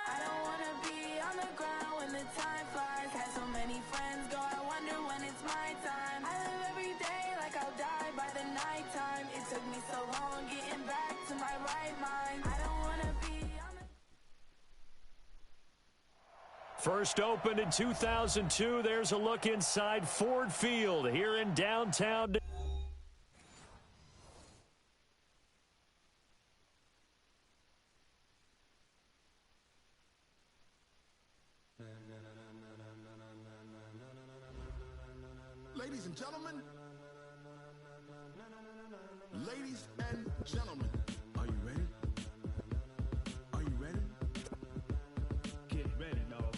I don't wanna be on the ground when the time flies. Had so many friends go, I wonder when it's my time. I live every day like I'll die by the nighttime. It took me so long getting back to my right mind. I don't wanna be on the... First opened in 2002. There's a look inside Ford Field here in downtown. Ladies and gentlemen, ladies and gentlemen, are you ready? Are you ready? Get ready, dog.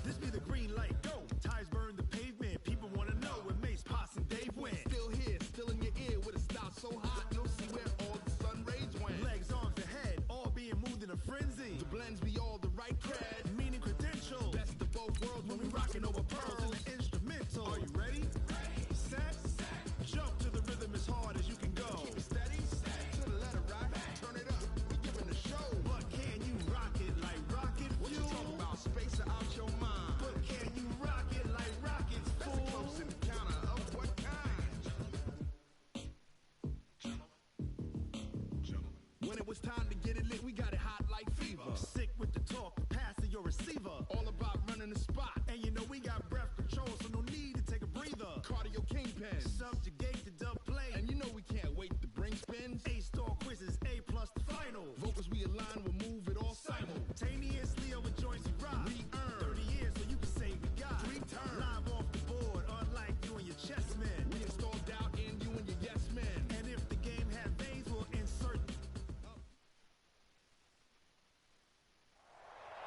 This be the green light, go. Ties burn the pavement. People wanna know where Mace, Potts, and Dave went. Still here, still in your ear with a style so hot, you'll see where all the sun rays went. Legs, arms, ahead, all being moved in a frenzy. The blends be all the right cred, meaning credentials. Best of both worlds when we rockin' over pearls and the instrumental. Are you ready? Set, jump to the rhythm as hard as you can go. Keep it steady, to the letter, right? Turn it up, we giving the show. But can you rock it like rocket fuel? What you talking about? Space or out your mind? But can you rock it like rockets, fool? That's a close encounter of what kind? When it was time to get it lit, we got it hot like fever. Sick with the talk, pass to your receiver. All about running the spot. And you know we got breath control, so no need to take a breather. Cardio kingpin, subjugate the dub play. And you know we can't wait to bring spins. A-star quizzes, A+ the final. Vocals we align, we'll move it all simultaneously over joints we rock. We earn 30 years, so you can say we got 3 turns. Live off the board, unlike you and your chess men. We install doubt in you and your yes men. And if the game had veins, we'll insert.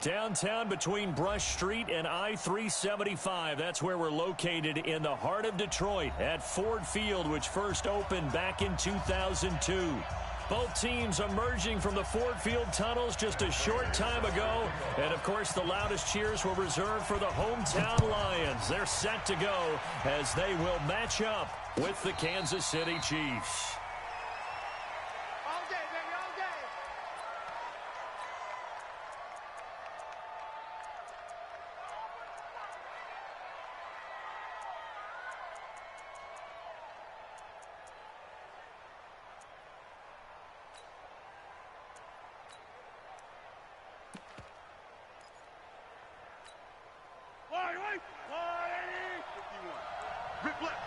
Downtown between Brush Street and I-375. That's where we're located in the heart of Detroit at Ford Field, which first opened back in 2002. Both teams emerging from the Ford Field tunnels just a short time ago. And, of course, the loudest cheers were reserved for the hometown Lions. They're set to go as they will match up with the Kansas City Chiefs. All day, baby, all day. Wait. 51. Rip left.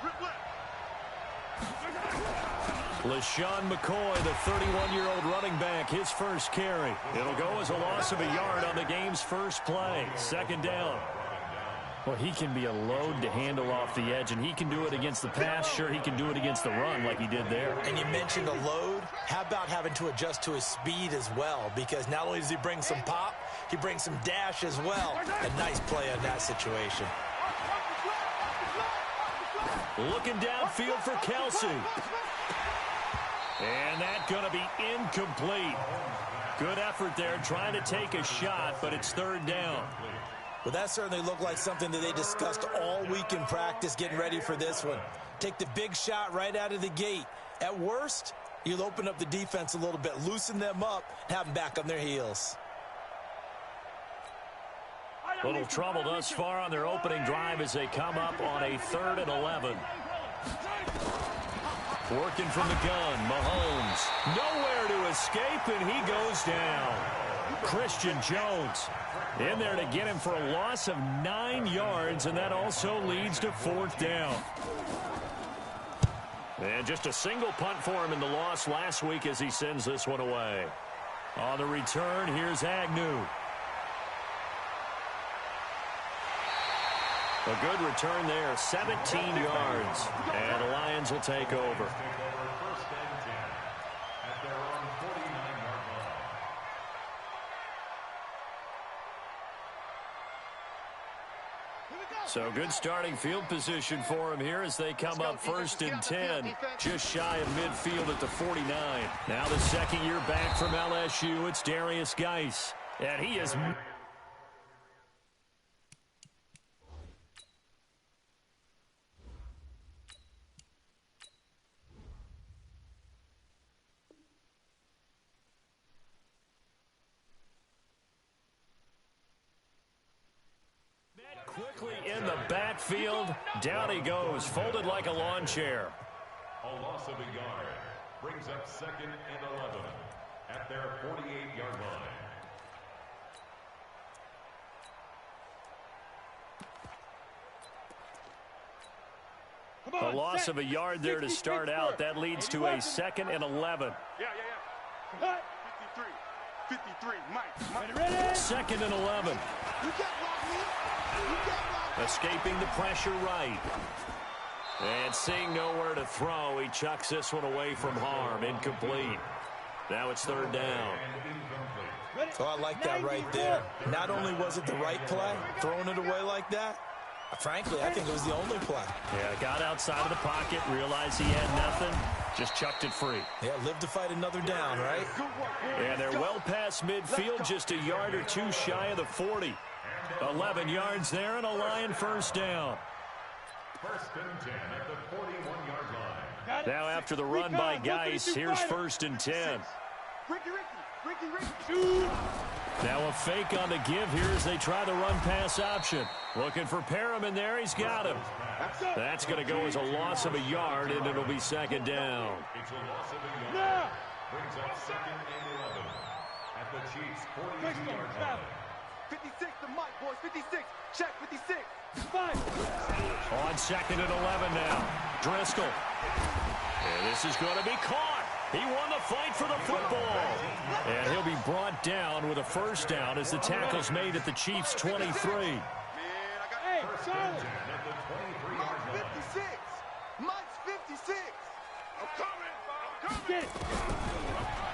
LaShawn McCoy, the 31-year-old running back, his first carry. It'll go as a loss of a yard on the game's first play. Second down. Well, he can be a load to handle off the edge, and he can do it against the pass. Sure, he can do it against the run like he did there. And you mentioned a load. How about having to adjust to his speed as well? Because not only does he bring some pop, he brings some dash as well. A nice play on that situation. Looking downfield for Kelsey. And that's going to be incomplete. Good effort there trying to take a shot, but it's third down. Well, that certainly looked like something that they discussed all week in practice getting ready for this one. Take the big shot right out of the gate. At worst, you'll open up the defense a little bit, loosen them up, and have them back on their heels. Little trouble thus far on their opening drive as they come up on a 3rd and 11. Working from the gun, Mahomes. Nowhere to escape, and he goes down. Christian Jones in there to get him for a loss of 9 yards, and that also leads to 4th down. And just a single punt for him in the loss last week as he sends this one away. On the return, here's Agnew. A good return there, 17 yards. And the Lions will take over. Here we go. So good starting field position for him here as they come up first and 10. Just shy of midfield at the 49. Now the second year back from LSU, it's Darius Geis. And he is... Quickly in the backfield, down he goes, folded like a lawn chair. A loss of a yard brings up second and 11 at their 48-yard line. A loss of a yard there to start out. That leads to a second and 11. Yeah. 53, Mike. Second and 11. Escaping the pressure right. And seeing nowhere to throw, he chucks this one away from harm. Incomplete. Now it's third down. So I like that right there. Not only was it the right play, throwing it away like that, frankly, I think it was the only play. Yeah, got outside of the pocket, realized he had nothing, just chucked it free. Yeah, live to fight another down, right? And they're well past midfield, just a yard or two shy of the 40. 11 yards there and a Lion first down. First and 10 at the 41-yard line. Now after the run by Geis, here's first and 10. Ricky. Now a fake on the give here as they try the run-pass option. Looking for Perriman there. He's got him. That's going to go as a loss of a yard, and it'll be second down. It's a loss of a yard. Brings up second and 11 at the Chiefs' 42-yard line. 56 to Mike, boys. 56. Check 56. On second and 11 now. Driscoll. And this is going to be caught. He won the fight for the football. And he'll be brought down with a first down as the tackle's made at the Chiefs' 23. First and 10 at the 23-yard line. 56. Mike's 56. I'm coming.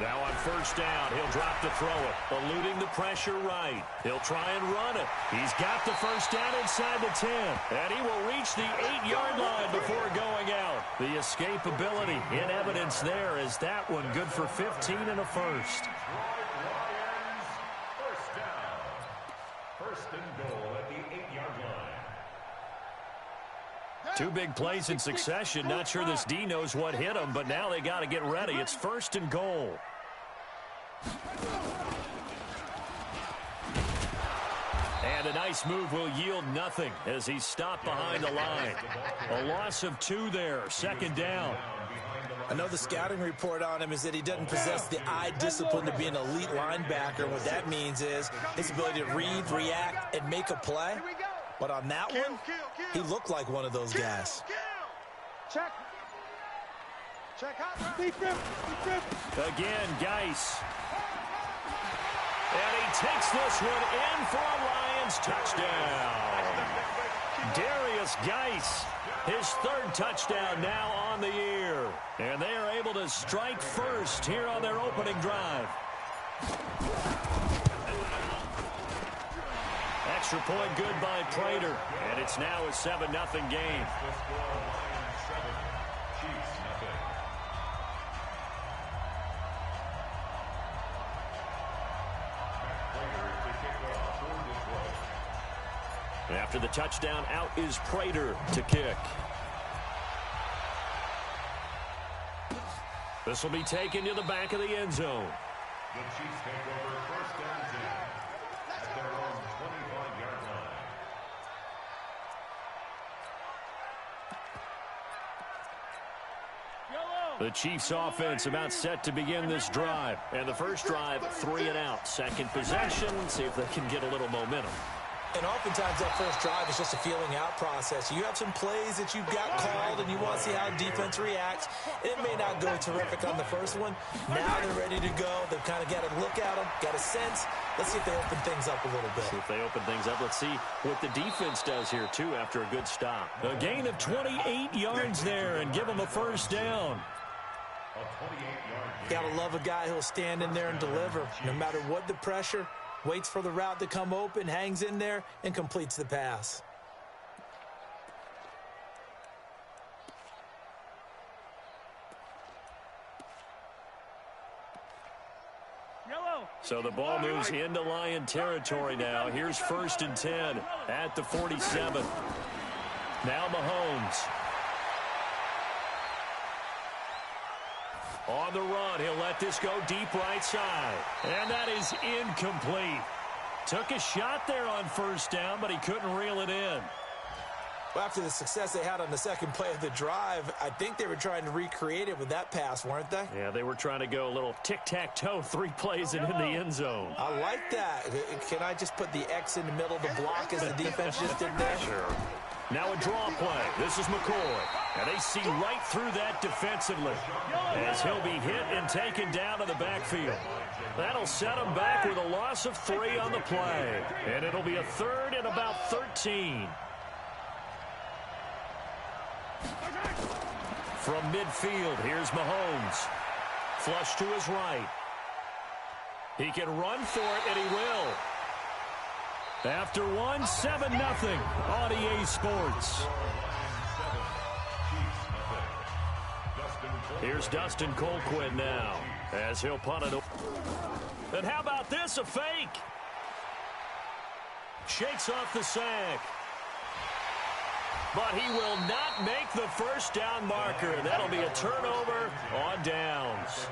Now on first down, he'll drop to throw it, eluding the pressure right. He'll try and run it. He's got the first down inside the 10, and he will reach the 8-yard line before going out. The escapability in evidence there is that one good for 15 and a first. First down. First and goal at the 8-yard line. Two big plays in succession. Not sure this D knows what hit him, but now they got to get ready. It's first and goal. And a nice move will yield nothing as he's stopped behind the line. A loss of 2 there. Second down. I know the scouting report on him is that he doesn't possess the eye discipline to be an elite linebacker. What that means is his ability to read, react, and make a play. But on that one, he looked like one of those guys. Check out. Again, Geis. And he takes this one in for a Lions touchdown. Darius Geis, his third touchdown now on the year. And they are able to strike first here on their opening drive. Extra point good by Prater. And it's now a 7-0 game. After the touchdown, out is Prater to kick. This will be taken to the back of the end zone. The Chiefs take over first and 10 at their own 25-yard line. The Chiefs offense about set to begin this drive. And the first drive, 3 and out. Second possession, see if they can get a little momentum. And oftentimes that first drive is just a feeling out process. You have some plays that you've got called and you want to see how defense reacts. It may not go terrific on the first one. Now they're ready to go. They've kind of got to look at them, got a sense. Let's see if they open things up a little bit. See if they open things up. Let's see what the defense does here, too, after a good stop. A gain of 28 yards there and give them a first down. Gotta love a guy who'll stand in there and deliver. No matter what the pressure, waits for the route to come open, hangs in there, and completes the pass. So the ball moves into Lion territory now. Here's 1st and 10 at the 47. Now Mahomes. On the run, he'll let this go deep right side. And that is incomplete. Took a shot there on 1st down, but he couldn't reel it in. Well, after the success they had on the second play of the drive, I think they were trying to recreate it with that pass, weren't they? Yeah, they were trying to go a little tic-tac-toe, 3 plays and in the end zone. I like that. Can I just put the X in the middle of the block as the defense just did there? Sure. Now a draw play. This is McCoy. And they see right through that defensively as he'll be hit and taken down to the backfield. That'll set him back with a loss of 3 on the play. And it'll be a 3rd and about 13. From midfield, here's Mahomes. Flush to his right. He can run for it, and he will. After one, 7-0 on EA Sports. Here's Dustin Colquitt now as he'll punt it. And how about this, a fake? Shakes off the sack. But he will not make the 1st down marker. That'll be a turnover on downs.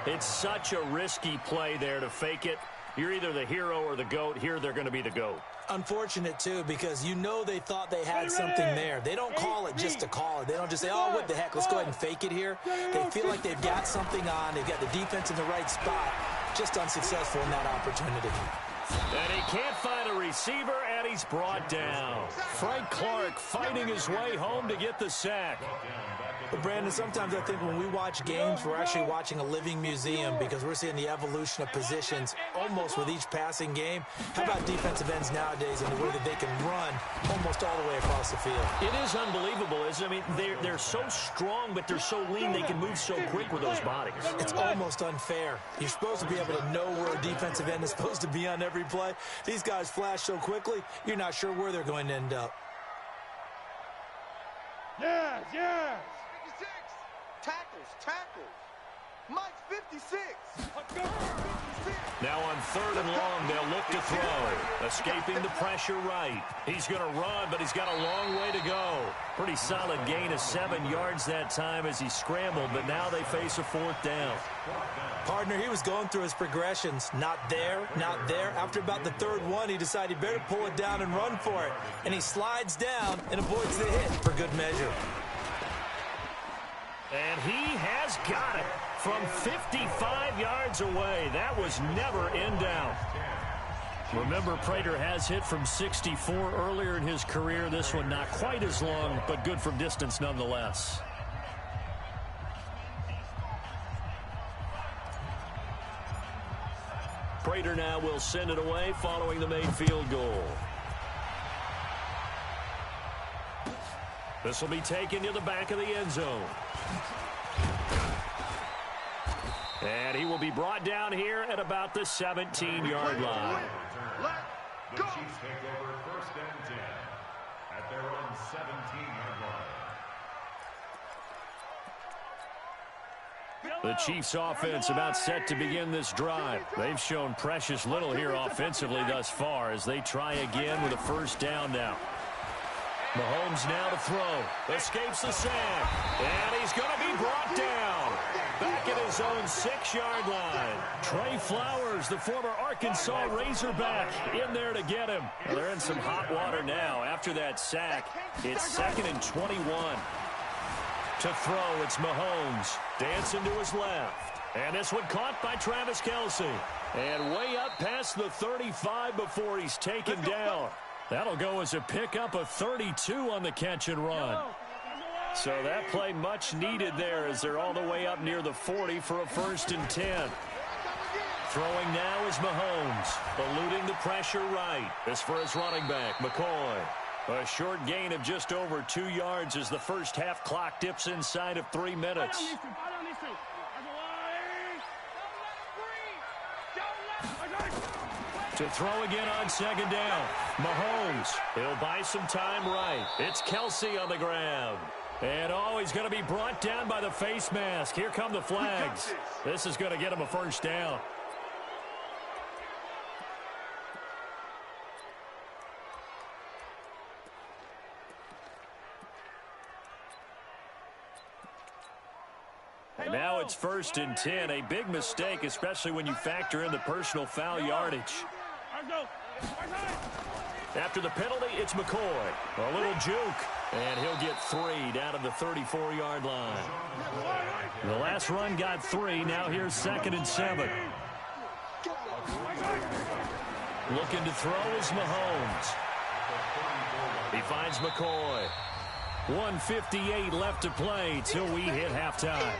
It's such a risky play there to fake it. You're either the hero or the GOAT. Here they're going to be the GOAT. Unfortunate, too, because you know they thought they had something there. They don't call it just to call it. They don't just say, oh, what the heck, let's go ahead and fake it here. They feel like they've got something on. They've got the defense in the right spot. Just unsuccessful in that opportunity. And he can't find a receiver, and he's brought down. Frank Clark fighting his way home to get the sack. But Brandon, sometimes I think when we watch games, we're actually watching a living museum because we're seeing the evolution of positions almost with each passing game. How about defensive ends nowadays and the way that they can run almost all the way across the field? It is unbelievable, isn't it? I mean, they're so strong, but they're so lean, they can move so quick with those bodies. It's almost unfair. You're supposed to be able to know where a defensive end is supposed to be on every play. These guys flash so quickly, you're not sure where they're going to end up. Yes, yes. 56. Tackles. Mike's 56. Now on 3rd and long, they'll look to throw. Escaping the pressure right. He's going to run, but he's got a long way to go. Pretty solid gain of 7 yards that time as he scrambled, but now they face a 4th down. Partner, he was going through his progressions. Not there, not there. After about the 3rd one, he decided he better pull it down and run for it. And he slides down and avoids the hit for good measure. And he has got it from 55 yards away. That was never in doubt. Remember, Prater has hit from 64 earlier in his career. This one not quite as long, but good from distance nonetheless. Prater now will send it away following the made field goal. This will be taken to the back of the end zone. And he will be brought down here at about the 17-yard line. The Chiefs take over 1st and 10 at their own 17-yard line. The Chiefs offense about set to begin this drive. They've shown precious little here offensively thus far as they try again with a 1st down now. Mahomes now to throw. Escapes the sack. And he's going to be brought down. Back at his own 6-yard line. Trey Flowers, the former Arkansas Razorback, in there to get him. Well, they're in some hot water now. After that sack, it's 2nd and 21. To throw, it's Mahomes. Dancing to his left. And this one caught by Travis Kelce. And way up past the 35 before he's taken down. That'll go as a pickup of 32 on the catch and run. So that play much needed there as they're all the way up near the 40 for a 1st and 10. Throwing now is Mahomes, eluding the pressure right. This for his running back, McCoy. A short gain of just over 2 yards as the first half clock dips inside of 3 minutes. To throw again on 2nd down. Mahomes, he'll buy some time right. It's Kelce on the ground. And, oh, he's going to be brought down by the face mask. Here come the flags. This is going to get him a 1st down. Now it's 1st and 10. A big mistake, especially when you factor in the personal foul yardage. After the penalty, it's McCoy. A little juke, and he'll get 3 down at the 34-yard line. The last run got 3. Now here's 2nd and 7. Looking to throw is Mahomes. He finds McCoy. 1:58 left to play till we hit halftime.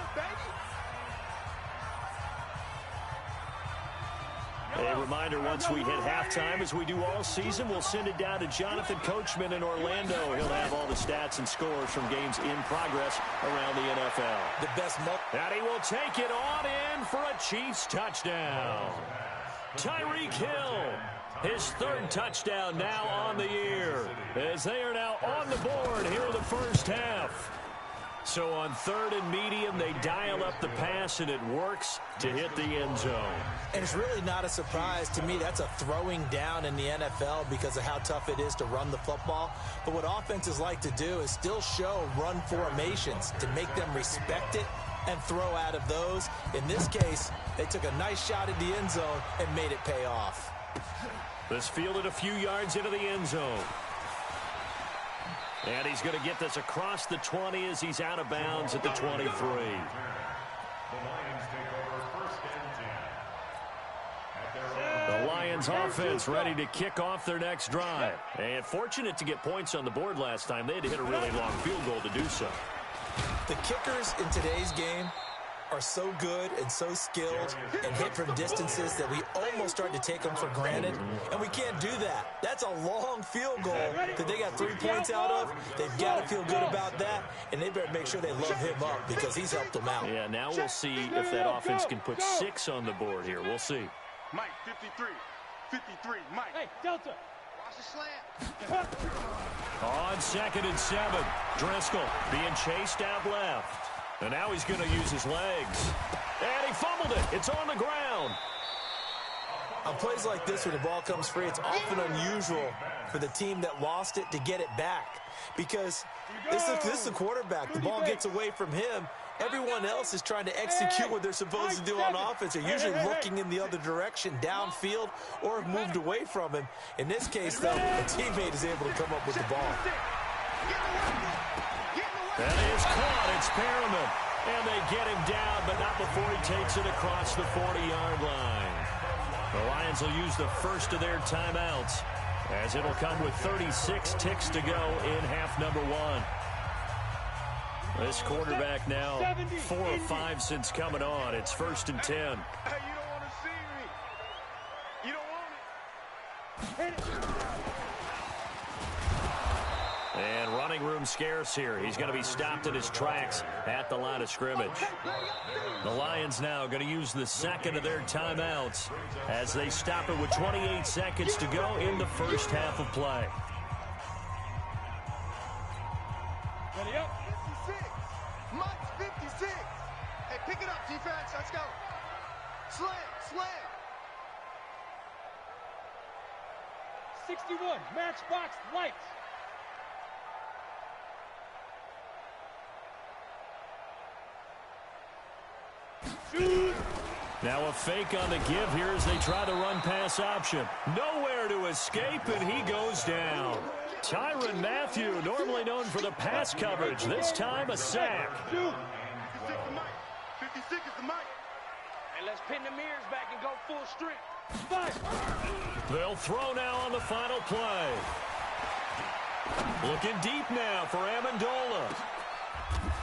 A reminder, once we hit halftime, as we do all season, we'll send it down to Jonathan Coachman in Orlando. He'll have all the stats and scores from games in progress around the NFL. The best and he will take it on in for a Chiefs touchdown. Tyreek Hill, his 3rd touchdown now on the year, as they are now on the board here in the first half. So on 3rd and medium, they dial up the pass, and it works to hit the end zone. And it's really not a surprise to me. That's a throwing down in the NFL because of how tough it is to run the football. But what offenses like to do is still show run formations to make them respect it and throw out of those. In this case, they took a nice shot at the end zone and made it pay off. This fielded a few yards into the end zone. And he's going to get this across the 20 as he's out of bounds at the 23. The Lions take over 1st and 10. The Lions offense ready to kick off their next drive. And fortunate to get points on the board last time. They had to hit a really long field goal to do so. The kickers in today's game are so good and so skilled and hit from distances that we almost start to take them for granted, and we can't do that. That's a long field goal that they got 3 points out of. They've got to feel good about that, and they better make sure they love him up because he's helped them out. Yeah, now we'll see if that offense can put 6 on the board here. We'll see. Mike, 53. 53, Mike. Hey, Delta. Watch the slant. On 2nd and 7, Driscoll being chased out left. And now he's going to use his legs. And he fumbled it. It's on the ground. On plays like this, when the ball comes free, it's often unusual for the team that lost it to get it back. Because this is the quarterback. The ball gets away from him. Everyone else is trying to execute what they're supposed to do on offense. They're usually looking in the other direction, downfield, or have moved away from him. In this case, though, a teammate is able to come up with the ball. That is caught. It's Perriman. And they get him down, but not before he takes it across the 40-yard line. The Lions will use the first of their timeouts, as it'll come with 36 ticks to go in half number 1. This quarterback now 4 of 5 since coming on. It's 1st and 10. Hey, you don't want to see me. You don't want it. Hit it. And running room scarce here. He's going to be stopped in his tracks at the line of scrimmage. The Lions now going to use the 2nd of their timeouts as they stop it with 28 seconds to go in the first half of play. Ready up. 56. Mike's 56. Hey, pick it up, defense. Let's go. Slam, slam. 61. Matchbox lights. Now a fake on the give here as they try the run-pass option. Nowhere to escape, and he goes down. Tyrann Mathieu, normally known for the pass coverage, this time a sack. 56 the Mike. 56 is the Mike. And let's pin the mirrors back and go full strength. They'll throw now on the final play. Looking deep now for Amendola.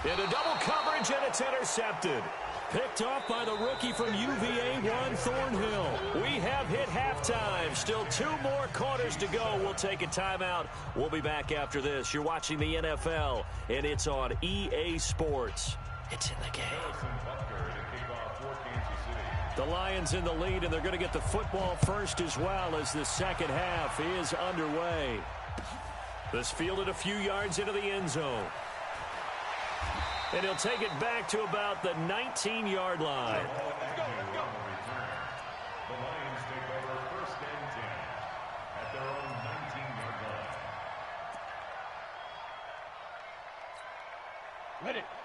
Into double coverage, and it's intercepted. Picked off by the rookie from UVA, Juan Thornhill. We have hit halftime. Still 2 more quarters to go. We'll take a timeout. We'll be back after this. You're watching the NFL, and it's on EA Sports. It's in the game. The Lions in the lead, and they're going to get the football first as well as the second half is underway. This fielded a few yards into the end zone. And he'll take it back to about the 19-yard line. The Lions take over 1st and 10 at their own 19-yard line.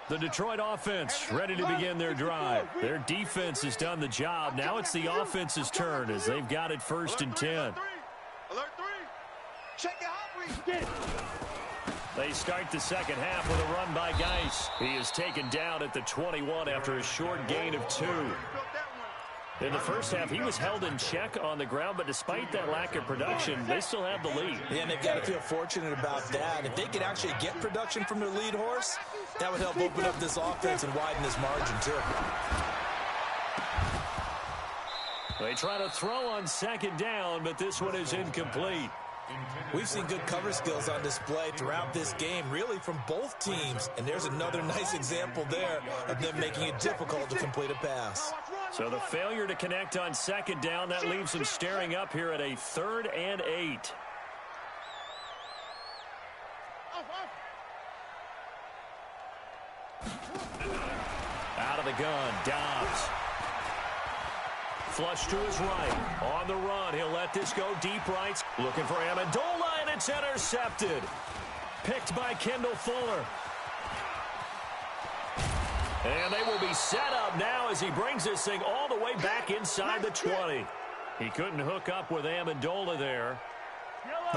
The Detroit offense ready to begin their drive. Their defense has done the job. Now it's the offense's turn as they've got it 1st and 10. Alert 3. Check it out. They start the second half with a run by Geis. He is taken down at the 21 after a short gain of 2. In the first half, he was held in check on the ground, but despite that lack of production, they still have the lead. Yeah, and they've got to feel fortunate about that. If they could actually get production from their lead horse, that would help open up this offense and widen this margin, too. They try to throw on 2nd down, but this one is incomplete. We've seen good cover skills on display throughout this game, really from both teams. And there's another nice example there of them making it difficult to complete a pass. So the failure to connect on 2nd down, that leaves them staring up here at a 3rd and 8. Out of the gun, Dobbs. Flush to his right. On the run, he'll let this go deep right. Looking for Amendola, and it's intercepted. Picked by Kendall Fuller. And they will be set up now as he brings this thing all the way back inside the 20. He couldn't hook up with Amendola there.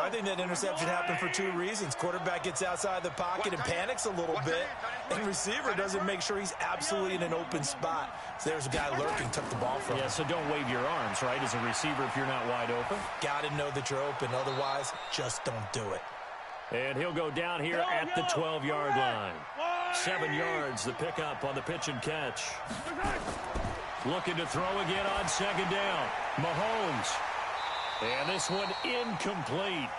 I think that interception happened for 2 reasons. Quarterback gets outside the pocket and panics a little bit, and receiver doesn't make sure he's absolutely in an open spot. So there's a guy lurking, took the ball from him. Yeah, so don't wave your arms, right, as a receiver if you're not wide open. Got to know that you're open. Otherwise, just don't do it. And he'll go down here at the 12-yard line. 7 yards, the pickup on the pitch and catch. Looking to throw again on 2nd down. Mahomes. And this one incomplete.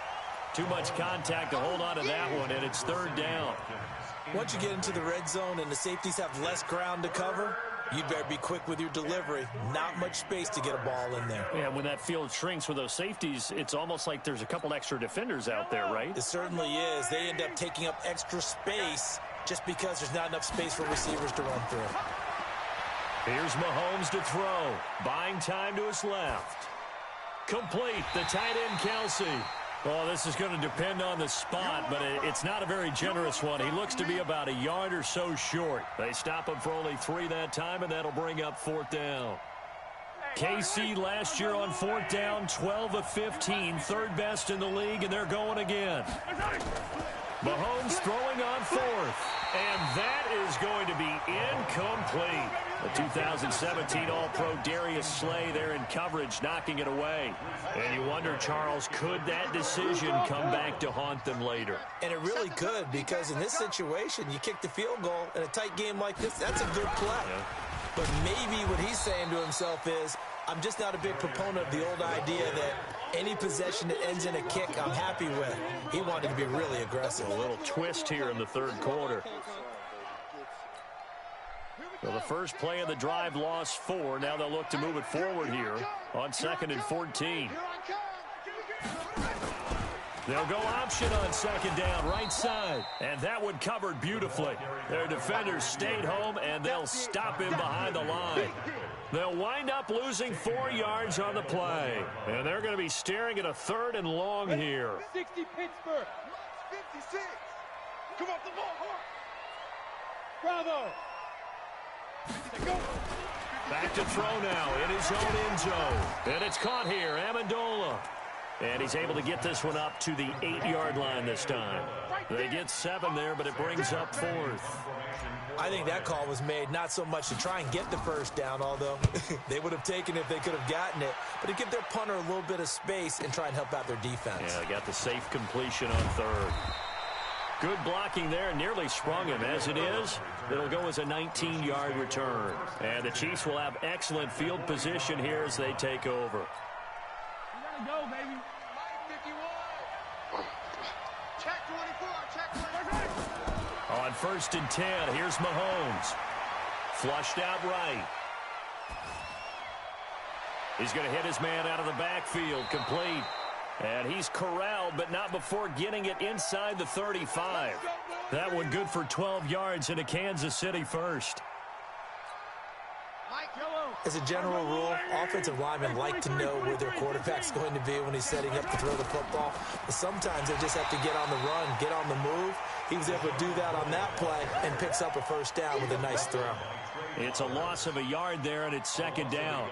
Too much contact to hold on to that one, and it's 3rd down. Once you get into the red zone and the safeties have less ground to cover, you better be quick with your delivery. Not much space to get a ball in there. Yeah, when that field shrinks with those safeties, it's almost like there's a couple extra defenders out there, right? It certainly is. They end up taking up extra space just because there's not enough space for receivers to run through. Here's Mahomes to throw. Buying time to his left. Complete, the tight end, Kelsey. Oh, this is going to depend on the spot, but it's not a very generous one. He looks to be about a yard or so short. They stop him for only 3 that time, and that'll bring up 4th down. KC last year on 4th down, 12 of 15, 3rd best in the league, and they're going again. Mahomes throwing on 4th, and that is going to be incomplete. The 2017 All-Pro Darius Slay there in coverage, knocking it away. And you wonder, Charles, could that decision come back to haunt them later? And it really could, because in this situation, you kick the field goal in a tight game like this, that's a good play. Yeah. But maybe what he's saying to himself is, I'm just not a big proponent of the old idea that any possession that ends in a kick I'm happy with. He wanted to be really aggressive. A little twist here in the 3rd quarter. Well, the first play of the drive lost 4. Now they'll look to move it forward here on 2nd and 14. They'll go option on 2nd down, right side. And that one covered beautifully. Their defenders stayed home, and they'll stop him behind the line. They'll wind up losing 4 yards on the play. And they're going to be staring at a 3rd and long here. 60 Pittsburgh. 56. Come off the ball. Bravo. Back to throw now in his own end zone. And it's caught here, Amendola. And he's able to get this one up to the 8-yard line this time. They get 7 there, but it brings up 4th. I think that call was made not so much to try and get the 1st down, although they would have taken it if they could have gotten it, but to give their punter a little bit of space and try and help out their defense. Yeah, they got the safe completion on 3rd. Good blocking there, nearly sprung him. As it is, it'll go as a 19-yard return. And the Chiefs will have excellent field position here as they take over. You gotta go, baby. Check 24, check 24. On 1st and 10, here's Mahomes. Flushed out right. He's going to hit his man out of the backfield, complete. And he's corralled, but not before getting it inside the 35. That one good for 12 yards into Kansas City 1st. Mike, yellow. As a general rule, offensive linemen like to know where their quarterback's going to be when he's setting up to throw the football. But sometimes they just have to get on the run, get on the move. He was able to do that on that play and picks up a first down with a nice throw. It's a loss of a yard there, and it's second down.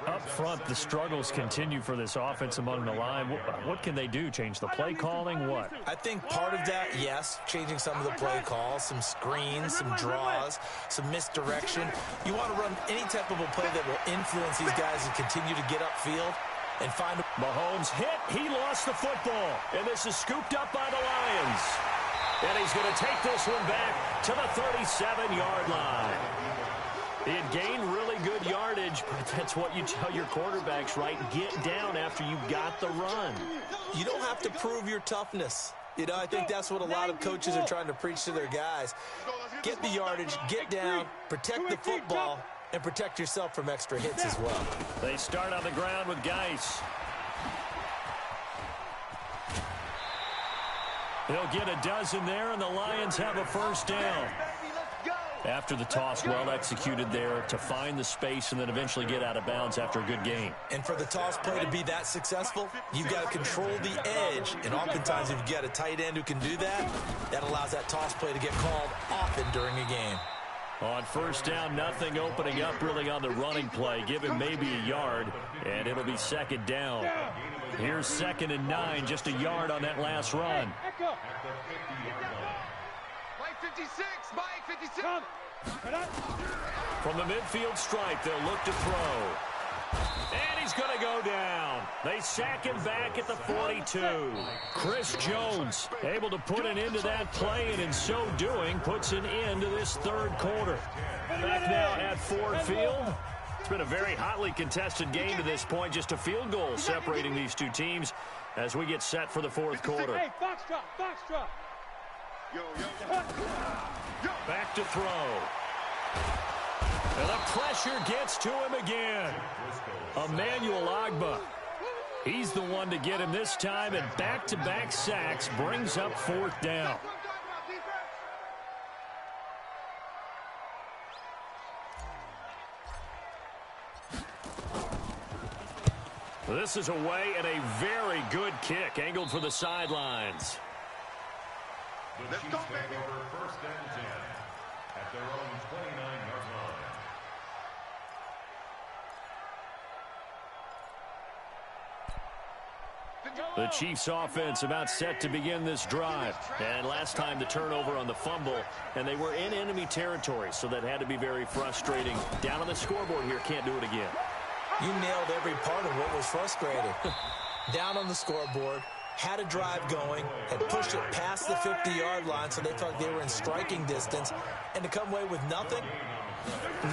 Up front, the struggles continue for this offense among the line. What can they do? Change the play calling? What? I think part of that, yes, changing some of the play calls, some screens, some draws, some misdirection. You want to run any type of a play that will influence these guys and continue to get upfield and find. Mahomes hit. He lost the football. And this is scooped up by the Lions. And he's going to take this one back to the 37-yard line. It gained really good yardage, but that's what you tell your quarterbacks, right? Get down after you got the run. You don't have to prove your toughness. You know, I think that's what a lot of coaches are trying to preach to their guys. Get the yardage, get down, protect the football, and protect yourself from extra hits as well. They start on the ground with Geis. He'll get a dozen there, and the Lions have a first down. After the toss, well executed there to find the space and then eventually get out of bounds after a good game. And for the toss play to be that successful, you've got to control the edge. And oftentimes, if you've got a tight end who can do that, that allows that toss play to get called often during a game. On first down, nothing opening up really on the running play. Give him maybe a yard, and it'll be second down. Here's 2nd and 9, just a yard on that last run. Mike 56, Mike 56. From the midfield stripe, they'll look to throw. And he's going to go down. They sack him back at the 42. Chris Jones able to put an end to that play, and in so doing, puts an end to this third quarter. Back now at Ford Field. It's been a very hotly contested game to this point. Just a field goal separating these two teams as we get set for the fourth quarter. Hey, box drop. Back to throw. And the pressure gets to him again. Emmanuel Ogbah. He's the one to get him this time, and back-to-back sacks brings up fourth down. This is away, and a very good kick angled for the sidelines. The Chiefs take over 1st and 10 at their own 29-yard line. The Chiefs offense about set to begin this drive. And last time the turnover on the fumble, and they were in enemy territory, so that had to be very frustrating. Down on the scoreboard here, can't do it again. You nailed every part of what was frustrating. Down on the scoreboard, had a drive going, had pushed it past the 50-yard line, so they felt they were in striking distance, and to come away with nothing,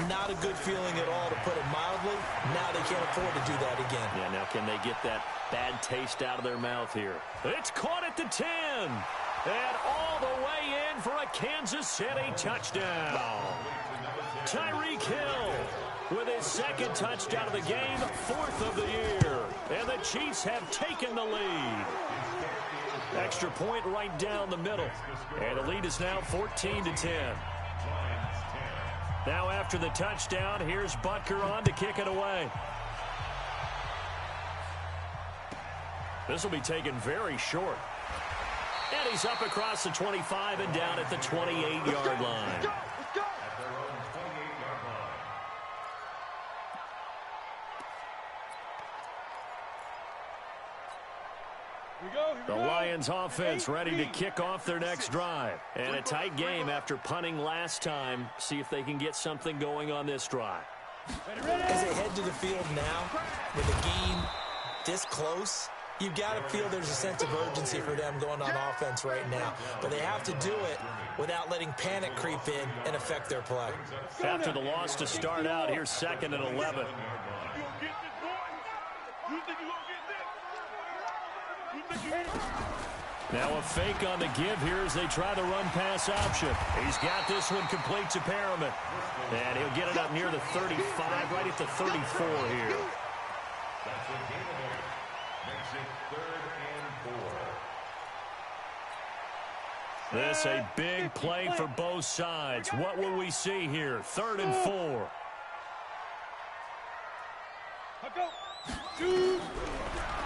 not a good feeling at all, to put it mildly. Now they can't afford to do that again. Yeah, now can they get that bad taste out of their mouth here? It's caught at the 10, and all the way in for a Kansas City touchdown. Tyreek Hill with his 2nd touchdown of the game, 4th of the year. And the Chiefs have taken the lead. Extra point right down the middle. And the lead is now 14-10. Now after the touchdown, here's Butker on to kick it away. This will be taken very short. And he's up across the 25 and down at the 28-yard line. The Lions offense ready to kick off their next drive. And a tight game after punting last time. See if they can get something going on this drive. As they head to the field now, with the game this close, you've got to feel there's a sense of urgency for them going on offense right now. But they have to do it without letting panic creep in and affect their play. After the loss to start out, here's 2nd and 11. Now a fake on the give here as they try the run-pass option. He's got this one complete to Perriman. And he'll get it up near the 35, right at the 34 here. That's a gain of 8. Makes it 3rd and 4. This a big play for both sides. What will we see here? 3rd and 4.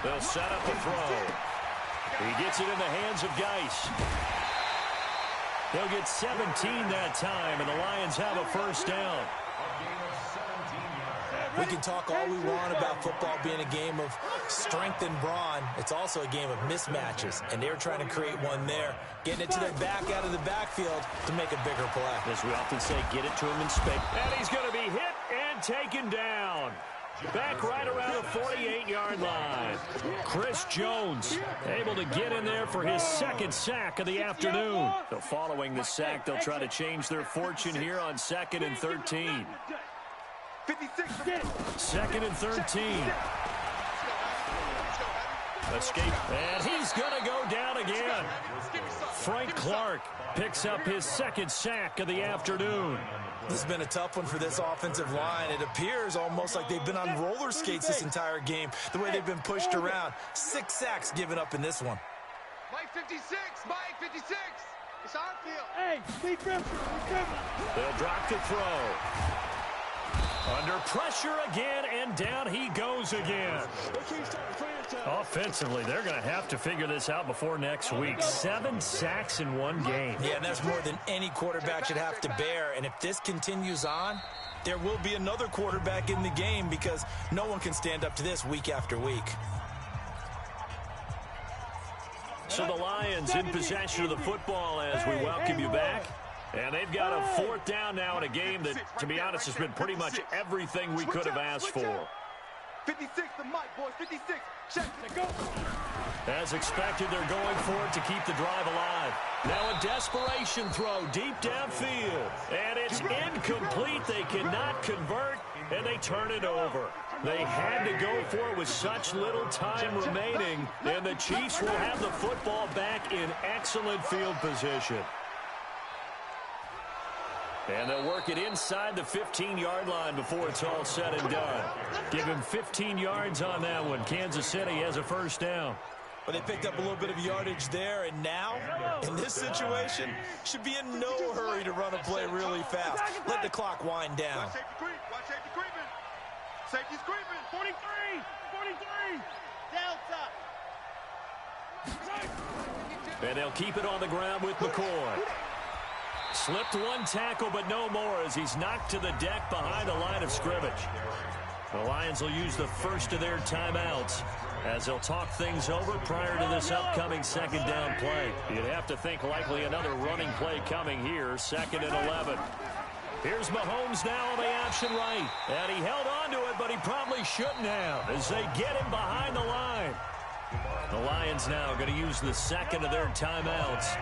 They'll set up a throw. He gets it in the hands of Geis. He'll get 17 that time, and the Lions have a first down. We can talk all we want about football being a game of strength and brawn. It's also a game of mismatches, and they're trying to create one there, getting it to their back out of the backfield to make a bigger play. As we often say, get it to him in space. And he's going to be hit and taken down. Back right around the 48-yard line. Chris Jones able to get in there for his second sack of the afternoon. So following the sack, they'll try to change their fortune here on 2nd and 13. 2nd and 13. Escape. And he's going to go down again. Frank Clark picks up his second sack of the afternoon. This has been a tough one for this offensive line. It appears almost like they've been on roller skates this entire game, the way they've been pushed around. 6 sacks given up in this one. Mike 56, Mike 56. It's our field. Hey, Steve Griffin. They'll drop to throw. Under pressure again, and down he goes again. Offensively, they're going to have to figure this out before next week. 7 sacks in one game. Yeah, and that's more than any quarterback should have to bear. And if this continues on, there will be another quarterback in the game because no one can stand up to this week after week. So the Lions in possession of the football as we welcome you back. And they've got a 4th down now in a game that, to be honest, has been pretty much everything we could have asked for. 56, the mic, boys, 56. Check. Go. As expected, they're going for it to keep the drive alive. Now a desperation throw deep downfield. And it's incomplete. They cannot convert, and they turn it over. They had to go for it with such little time remaining, and the Chiefs will have the football back in excellent field position. And they'll work it inside the 15-yard line before it's all said and done. Give him 15 yards on that one. Kansas City has a first down. But they picked up a little bit of yardage there, and now, in this situation, should be in no hurry to run a play really fast. Let the clock wind down. Watch safety creeping. Safety's creeping. 43. Delta. And they'll keep it on the ground with McCoy. Slipped one tackle, but no more as he's knocked to the deck behind the line of scrimmage. The Lions will use the first of their timeouts as they'll talk things over prior to this upcoming 2nd down play. You'd have to think likely another running play coming here, 2nd and 11. Here's Mahomes now on the option right. And he held on to it, but he probably shouldn't have as they get him behind the line. The Lions now going to use the 2nd of their timeouts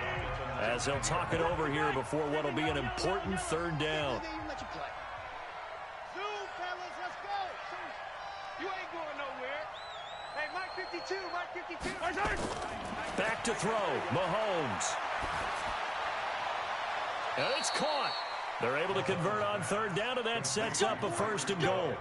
as they'll talk it over here before what will be an important 3rd down. You ain't going nowhere. Hey, Mike 52, Mike 52. Back to throw, Mahomes. And it's caught. They're able to convert on 3rd down, and that sets up a 1st and goal.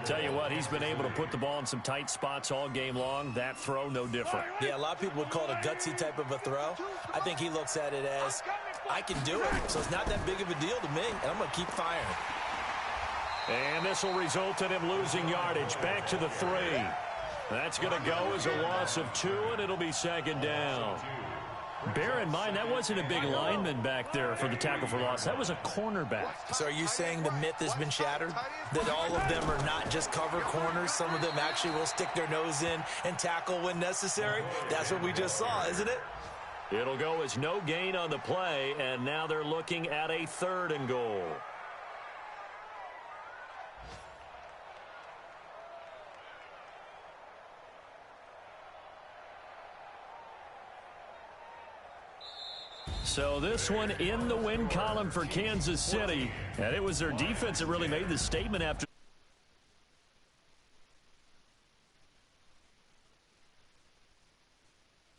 Tell you what, he's been able to put the ball in some tight spots all game long. That throw, no different. Yeah, a lot of people would call it a gutsy type of a throw. I think he looks at it as, I can do it, so it's not that big of a deal to me, and I'm going to keep firing. And this will result in him losing yardage. Back to the 3. That's going to go as a loss of 2, and it'll be 2nd down. Bear in mind, that wasn't a big lineman back there for the tackle for loss. That was a cornerback. So are you saying the myth has been shattered? That all of them are not just cover corners? Some of them actually will stick their nose in and tackle when necessary? That's what we just saw, isn't it? It'll go as no gain on the play, and now they're looking at a 3rd and goal. So this one in the win column for Kansas City. And it was their defense that really made the statement after